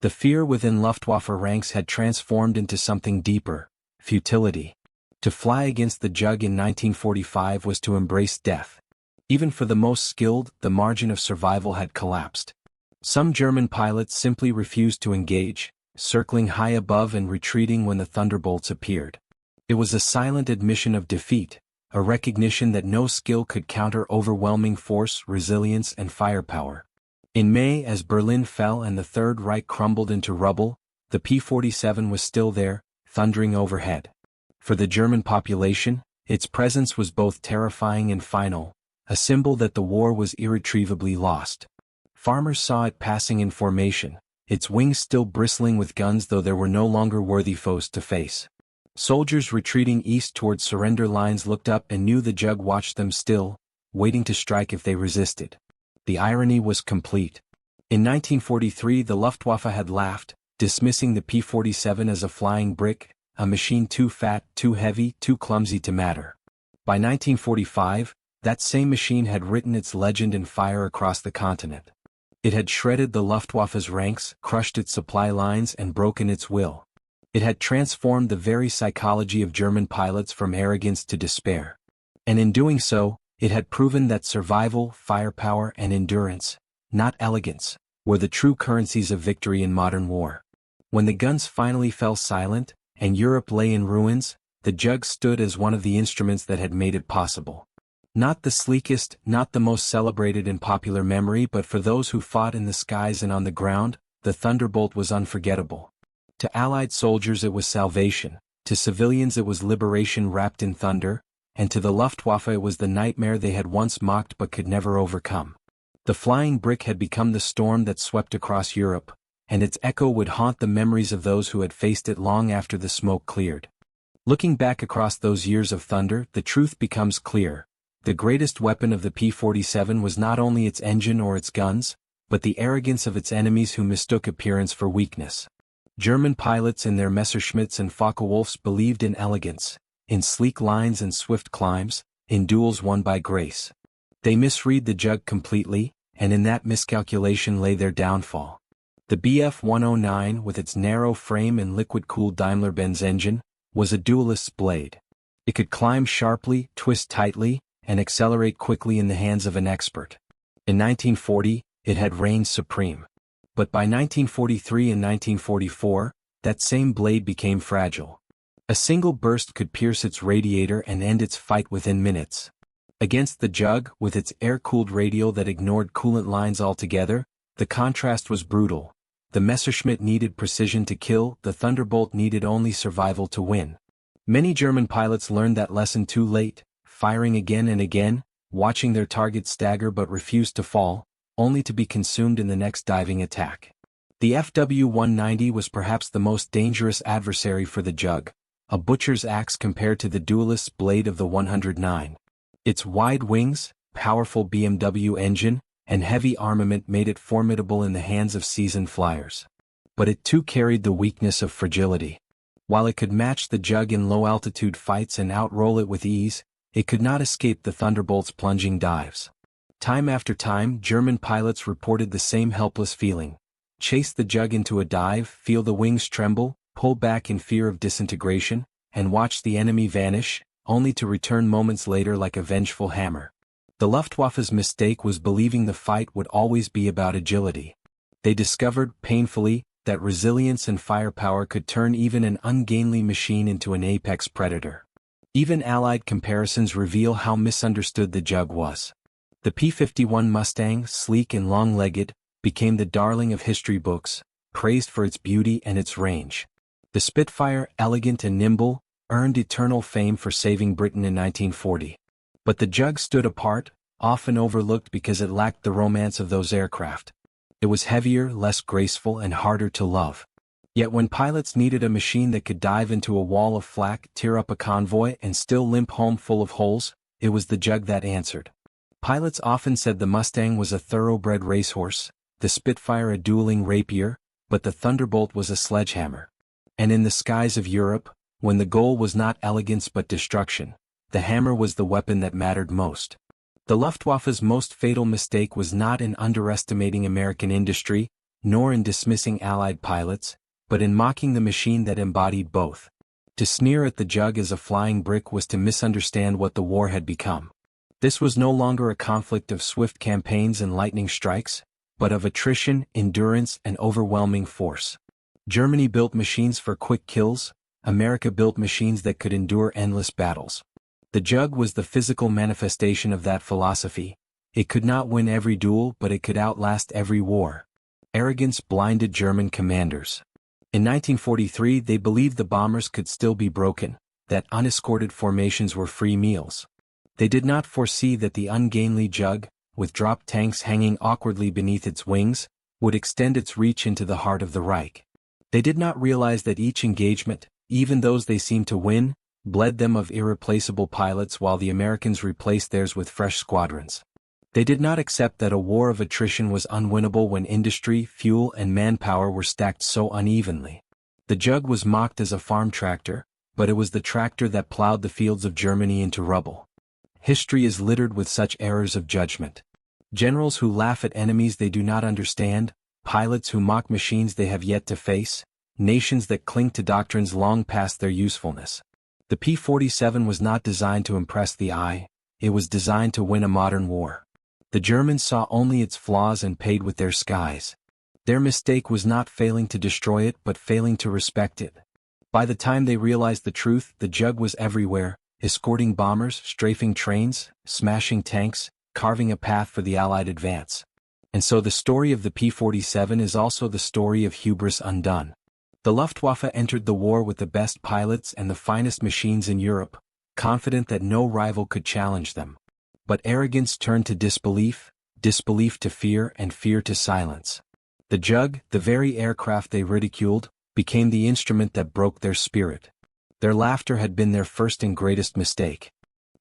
[SPEAKER 1] The fear within Luftwaffe ranks had transformed into something deeper: futility. To fly against the Jug in 1945 was to embrace death. Even for the most skilled, the margin of survival had collapsed. Some German pilots simply refused to engage, circling high above and retreating when the Thunderbolts appeared. It was a silent admission of defeat, a recognition that no skill could counter overwhelming force, resilience, and firepower. In May, as Berlin fell and the Third Reich crumbled into rubble, the P-47 was still there, thundering overhead. For the German population, its presence was both terrifying and final, a symbol that the war was irretrievably lost. Farmers saw it passing in formation, its wings still bristling with guns though there were no longer worthy foes to face. Soldiers retreating east towards surrender lines looked up and knew the Jug watched them still, waiting to strike if they resisted. The irony was complete. In 1943 the Luftwaffe had laughed, dismissing the P-47 as a flying brick, a machine too fat, too heavy, too clumsy to matter. By 1945, that same machine had written its legend in fire across the continent. It had shredded the Luftwaffe's ranks, crushed its supply lines, and broken its will. It had transformed the very psychology of German pilots from arrogance to despair. And in doing so, it had proven that survival, firepower, and endurance, not elegance, were the true currencies of victory in modern war. When the guns finally fell silent, and Europe lay in ruins, the Jug stood as one of the instruments that had made it possible. Not the sleekest, not the most celebrated in popular memory, but for those who fought in the skies and on the ground, the Thunderbolt was unforgettable. To Allied soldiers it was salvation, to civilians it was liberation wrapped in thunder, and to the Luftwaffe it was the nightmare they had once mocked but could never overcome. The flying brick had become the storm that swept across Europe, and its echo would haunt the memories of those who had faced it long after the smoke cleared. Looking back across those years of thunder, the truth becomes clear. The greatest weapon of the P-47 was not only its engine or its guns, but the arrogance of its enemies who mistook appearance for weakness. German pilots in their Messerschmitts and Focke-Wulfs believed in elegance, in sleek lines and swift climbs, in duels won by grace. They misread the Jug completely, and in that miscalculation lay their downfall. The Bf-109, with its narrow frame and liquid-cooled Daimler-Benz engine, was a duelist's blade. It could climb sharply, twist tightly, and accelerate quickly in the hands of an expert. In 1940, it had reigned supreme. But by 1943 and 1944, that same blade became fragile. A single burst could pierce its radiator and end its fight within minutes. Against the Jug, with its air-cooled radial that ignored coolant lines altogether, the contrast was brutal. The Messerschmitt needed precision to kill, the Thunderbolt needed only survival to win. Many German pilots learned that lesson too late, firing again and again, watching their targets stagger but refuse to fall, only to be consumed in the next diving attack. The FW-190 was perhaps the most dangerous adversary for the Jug, a butcher's axe compared to the duelist's blade of the 109. Its wide wings, powerful BMW engine, and heavy armament made it formidable in the hands of seasoned flyers. But it too carried the weakness of fragility. While it could match the Jug in low-altitude fights and outroll it with ease, it could not escape the Thunderbolt's plunging dives. Time after time, German pilots reported the same helpless feeling. Chase the Jug into a dive, feel the wings tremble, pull back in fear of disintegration, and watch the enemy vanish, only to return moments later like a vengeful hammer. The Luftwaffe's mistake was believing the fight would always be about agility. They discovered, painfully, that resilience and firepower could turn even an ungainly machine into an apex predator. Even Allied comparisons reveal how misunderstood the Jug was. The P-51 Mustang, sleek and long-legged, became the darling of history books, praised for its beauty and its range. The Spitfire, elegant and nimble, earned eternal fame for saving Britain in 1940. But the Jug stood apart, often overlooked because it lacked the romance of those aircraft. It was heavier, less graceful, and harder to love. Yet when pilots needed a machine that could dive into a wall of flak, tear up a convoy, and still limp home full of holes, it was the Jug that answered. Pilots often said the Mustang was a thoroughbred racehorse, the Spitfire a dueling rapier, but the Thunderbolt was a sledgehammer. And in the skies of Europe, when the goal was not elegance but destruction, the hammer was the weapon that mattered most. The Luftwaffe's most fatal mistake was not in underestimating American industry, nor in dismissing Allied pilots, but in mocking the machine that embodied both. To sneer at the Jug as a flying brick was to misunderstand what the war had become. This was no longer a conflict of swift campaigns and lightning strikes, but of attrition, endurance, and overwhelming force. Germany built machines for quick kills, America built machines that could endure endless battles. The Jug was the physical manifestation of that philosophy. It could not win every duel, but it could outlast every war. Arrogance blinded German commanders. In 1943 they believed the bombers could still be broken, that unescorted formations were free meals. They did not foresee that the ungainly Jug, with dropped tanks hanging awkwardly beneath its wings, would extend its reach into the heart of the Reich. They did not realize that each engagement, even those they seemed to win, bled them of irreplaceable pilots while the Americans replaced theirs with fresh squadrons. They did not accept that a war of attrition was unwinnable when industry, fuel, and manpower were stacked so unevenly. The Jug was mocked as a farm tractor, but it was the tractor that plowed the fields of Germany into rubble. History is littered with such errors of judgment. Generals who laugh at enemies they do not understand, pilots who mock machines they have yet to face, nations that cling to doctrines long past their usefulness. The P-47 was not designed to impress the eye, it was designed to win a modern war. The Germans saw only its flaws and paid with their skies. Their mistake was not failing to destroy it but failing to respect it. By the time they realized the truth, the Jug was everywhere, escorting bombers, strafing trains, smashing tanks, carving a path for the Allied advance. And so the story of the P-47 is also the story of hubris undone. The Luftwaffe entered the war with the best pilots and the finest machines in Europe, confident that no rival could challenge them. But arrogance turned to disbelief, disbelief to fear, and fear to silence. The Jug, the very aircraft they ridiculed, became the instrument that broke their spirit. Their laughter had been their first and greatest mistake.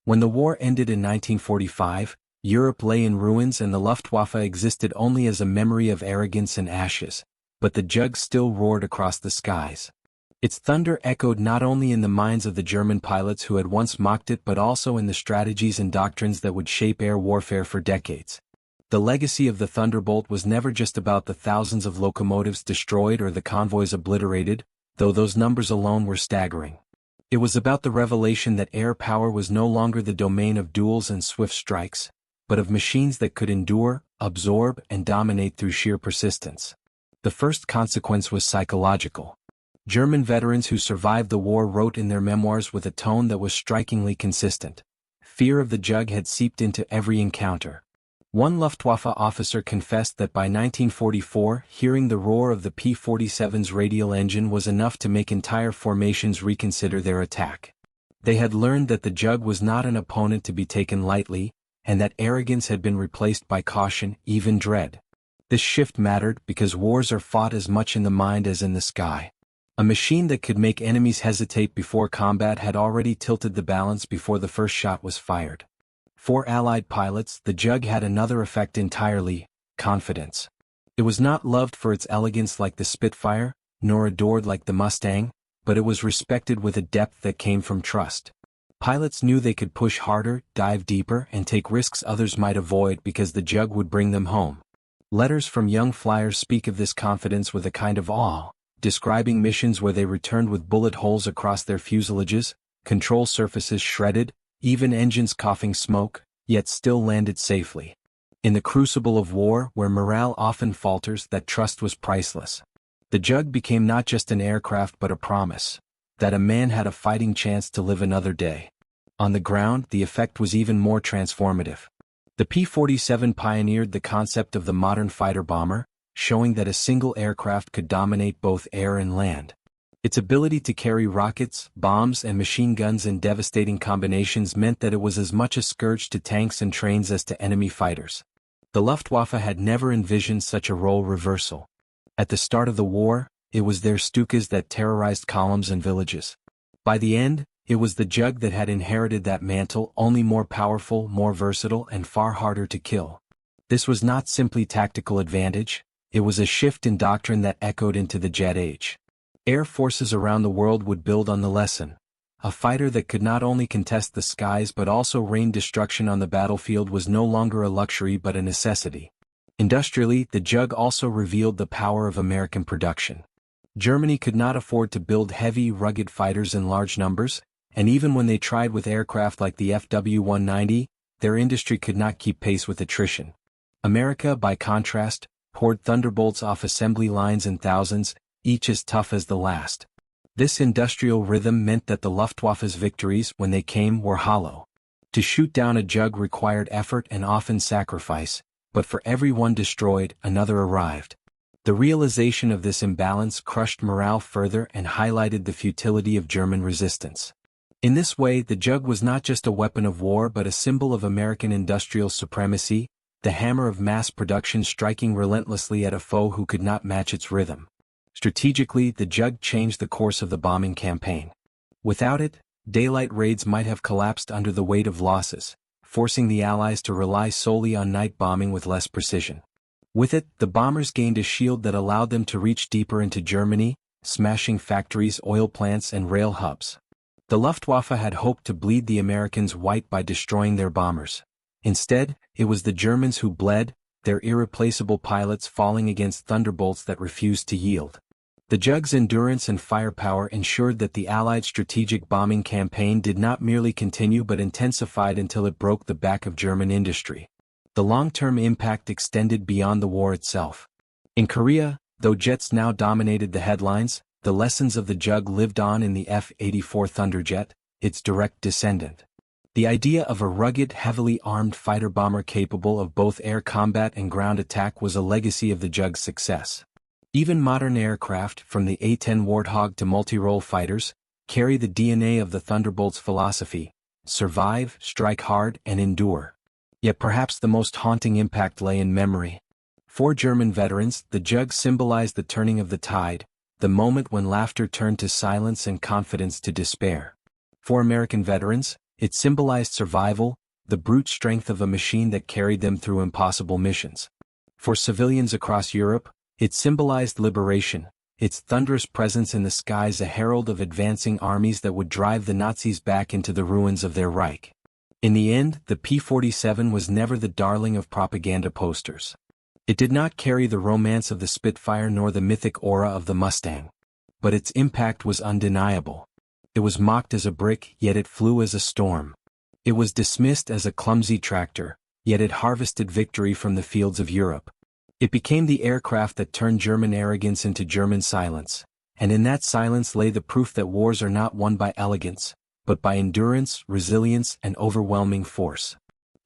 [SPEAKER 1] When the war ended in 1945, Europe lay in ruins and the Luftwaffe existed only as a memory of arrogance and ashes, but the Jug still roared across the skies. Its thunder echoed not only in the minds of the German pilots who had once mocked it but also in the strategies and doctrines that would shape air warfare for decades. The legacy of the Thunderbolt was never just about the thousands of locomotives destroyed or the convoys obliterated, though those numbers alone were staggering. It was about the revelation that air power was no longer the domain of duels and swift strikes, but of machines that could endure, absorb, and dominate through sheer persistence. The first consequence was psychological. German veterans who survived the war wrote in their memoirs with a tone that was strikingly consistent. Fear of the Jug had seeped into every encounter. One Luftwaffe officer confessed that by 1944, hearing the roar of the P-47's radial engine was enough to make entire formations reconsider their attack. They had learned that the Jug was not an opponent to be taken lightly, and that arrogance had been replaced by caution, even dread. This shift mattered because wars are fought as much in the mind as in the sky. A machine that could make enemies hesitate before combat had already tilted the balance before the first shot was fired. For Allied pilots, the Jug had another effect entirely: confidence. It was not loved for its elegance like the Spitfire, nor adored like the Mustang, but it was respected with a depth that came from trust. Pilots knew they could push harder, dive deeper, and take risks others might avoid because the Jug would bring them home. Letters from young flyers speak of this confidence with a kind of awe, describing missions where they returned with bullet holes across their fuselages, control surfaces shredded, even engines coughing smoke, yet still landed safely. In the crucible of war, where morale often falters, that trust was priceless. The Jug became not just an aircraft but a promise that a man had a fighting chance to live another day. On the ground, the effect was even more transformative. The P-47 pioneered the concept of the modern fighter-bomber, showing that a single aircraft could dominate both air and land. Its ability to carry rockets, bombs, and machine guns in devastating combinations meant that it was as much a scourge to tanks and trains as to enemy fighters. The Luftwaffe had never envisioned such a role reversal. At the start of the war, it was their Stukas that terrorized columns and villages. By the end, it was the Jug that had inherited that mantle, only more powerful, more versatile, and far harder to kill. This was not simply tactical advantage, it was a shift in doctrine that echoed into the jet age. Air forces around the world would build on the lesson. A fighter that could not only contest the skies but also rain destruction on the battlefield was no longer a luxury but a necessity. Industrially, the Jug also revealed the power of American production. Germany could not afford to build heavy, rugged fighters in large numbers, and even when they tried with aircraft like the FW-190, their industry could not keep pace with attrition. America, by contrast, poured Thunderbolts off assembly lines in thousands, each as tough as the last. This industrial rhythm meant that the Luftwaffe's victories, when they came, were hollow. To shoot down a Jug required effort and often sacrifice, but for every one destroyed, another arrived. The realization of this imbalance crushed morale further and highlighted the futility of German resistance. In this way, the Jug was not just a weapon of war but a symbol of American industrial supremacy, the hammer of mass production striking relentlessly at a foe who could not match its rhythm. Strategically, the Jug changed the course of the bombing campaign. Without it, daylight raids might have collapsed under the weight of losses, forcing the Allies to rely solely on night bombing with less precision. With it, the bombers gained a shield that allowed them to reach deeper into Germany, smashing factories, oil plants, and rail hubs. The Luftwaffe had hoped to bleed the Americans white by destroying their bombers. Instead, it was the Germans who bled, their irreplaceable pilots falling against Thunderbolts that refused to yield. The Jug's endurance and firepower ensured that the Allied strategic bombing campaign did not merely continue but intensified until it broke the back of German industry. The long-term impact extended beyond the war itself. In Korea, though jets now dominated the headlines, the lessons of the Jug lived on in the F-84 Thunderjet, its direct descendant. The idea of a rugged, heavily armed fighter-bomber capable of both air combat and ground attack was a legacy of the Jug's success. Even modern aircraft, from the A-10 Warthog to multi-role fighters, carry the DNA of the Thunderbolt's philosophy: survive, strike hard, and endure. Yet perhaps the most haunting impact lay in memory. For German veterans, the Jug symbolized the turning of the tide, the moment when laughter turned to silence and confidence to despair. For American veterans, it symbolized survival, the brute strength of a machine that carried them through impossible missions. For civilians across Europe, it symbolized liberation, its thunderous presence in the skies a herald of advancing armies that would drive the Nazis back into the ruins of their Reich. In the end, the P-47 was never the darling of propaganda posters. It did not carry the romance of the Spitfire nor the mythic aura of the Mustang. But its impact was undeniable. It was mocked as a brick, yet it flew as a storm. It was dismissed as a clumsy tractor, yet it harvested victory from the fields of Europe. It became the aircraft that turned German arrogance into German silence, and in that silence lay the proof that wars are not won by elegance, but by endurance, resilience, and overwhelming force.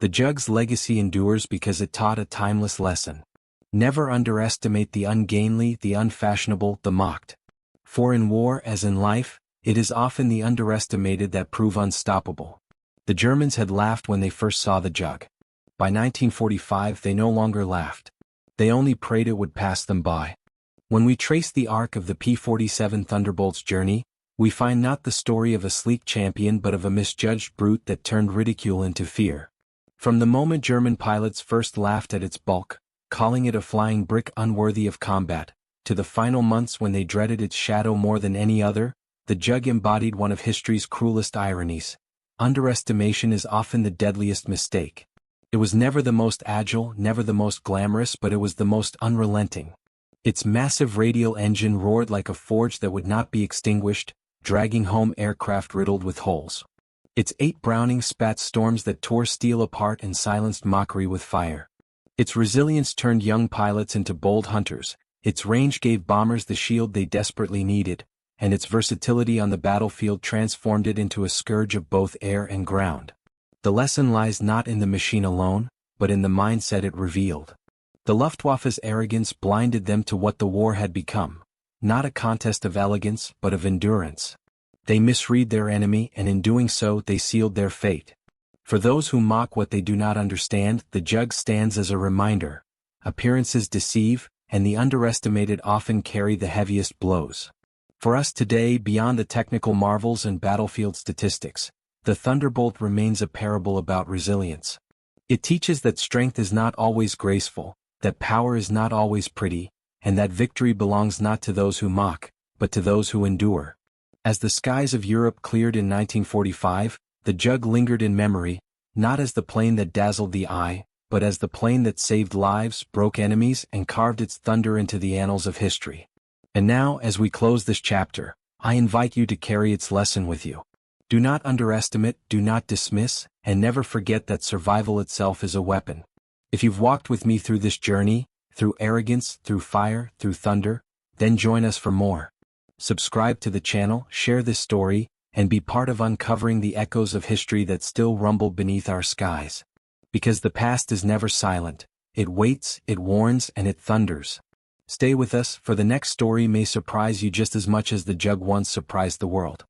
[SPEAKER 1] The Jug's legacy endures because it taught a timeless lesson. Never underestimate the ungainly, the unfashionable, the mocked. For in war as in life, it is often the underestimated that prove unstoppable. The Germans had laughed when they first saw the Jug. By 1945 they no longer laughed. They only prayed it would pass them by. When we trace the arc of the P-47 Thunderbolt's journey, we find not the story of a sleek champion but of a misjudged brute that turned ridicule into fear. From the moment German pilots first laughed at its bulk, calling it a flying brick unworthy of combat, to the final months when they dreaded its shadow more than any other, the Jug embodied one of history's cruelest ironies. Underestimation is often the deadliest mistake. It was never the most agile, never the most glamorous, but it was the most unrelenting. Its massive radial engine roared like a forge that would not be extinguished, dragging home aircraft riddled with holes. Its 8 Brownings spat storms that tore steel apart and silenced mockery with fire. Its resilience turned young pilots into bold hunters, its range gave bombers the shield they desperately needed, and its versatility on the battlefield transformed it into a scourge of both air and ground. The lesson lies not in the machine alone, but in the mindset it revealed. The Luftwaffe's arrogance blinded them to what the war had become, not a contest of elegance but of endurance. They misread their enemy and in doing so they sealed their fate. For those who mock what they do not understand, the Jug stands as a reminder. Appearances deceive, and the underestimated often carry the heaviest blows. For us today, beyond the technical marvels and battlefield statistics, the Thunderbolt remains a parable about resilience. It teaches that strength is not always graceful, that power is not always pretty, and that victory belongs not to those who mock, but to those who endure. As the skies of Europe cleared in 1945, the Jug lingered in memory, not as the plane that dazzled the eye, but as the plane that saved lives, broke enemies, and carved its thunder into the annals of history. And now, as we close this chapter, I invite you to carry its lesson with you. Do not underestimate, do not dismiss, and never forget that survival itself is a weapon. If you've walked with me through this journey, through arrogance, through fire, through thunder, then join us for more. Subscribe to the channel, share this story, and be part of uncovering the echoes of history that still rumble beneath our skies. Because the past is never silent, it waits, it warns, and it thunders. Stay with us, for the next story may surprise you just as much as the Jug once surprised the world.